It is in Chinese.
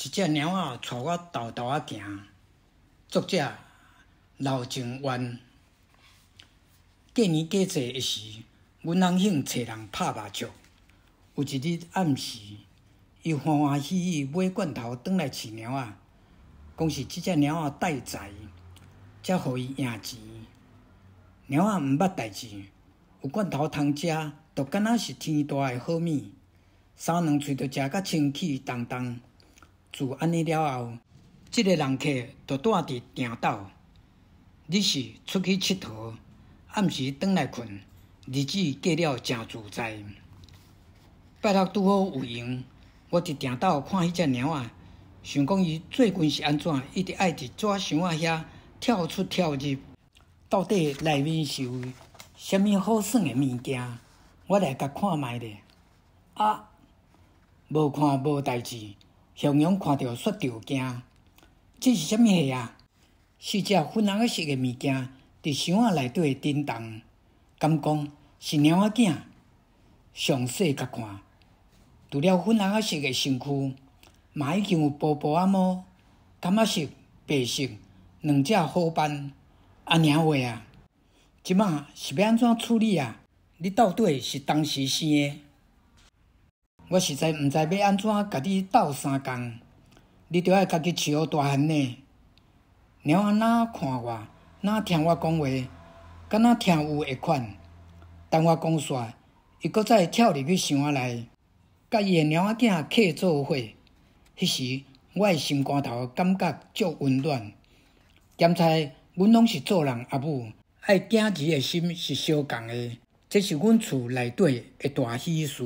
一只猫仔带我豆豆仔行，作者刘静渊。过年过节的时，阮翁兴找人拍麻将。有一日暗时，伊欢欢喜喜买罐头转来饲猫仔，讲是即只猫仔带财，才互伊赢钱。猫仔毋捌代志，有罐头通食，就敢若是天大的好物，三两喙就食甲清气动动。自安尼了后，即个人客就住伫店斗，日时出去佚佗，暗时转来困，日子过了真自在。拜六拄好有闲，我伫店斗看迄只猫仔，想讲伊最近是安怎，一直爱伫纸箱仔遐跳出跳入，到底内面是有啥物好耍的物件？我来甲看卖咧。啊，无看无代志。向阳看到煞着惊，这是啥物货啊？四只粉红色的物件伫箱仔内底震动，敢讲是猫仔囝？详细甲看，除了粉红色的身躯，嘛已经有薄薄仔毛、感仔色、白色两只好斑，安尼话啊！即马是要安怎处理啊？你到底是当时生的？我实在毋知要安怎甲你斗相共，你着爱家己饲好大汉呢。猫仔哪看我，哪听我讲话，敢若听有的款。等我讲煞，伊搁再跳入去箱仔内，甲伊的猫仔囝客做伙。迄时我的心肝头感觉足温暖。兼猜阮拢是做人阿母，爱囝儿的心是相共的，这是阮厝内底的大喜事。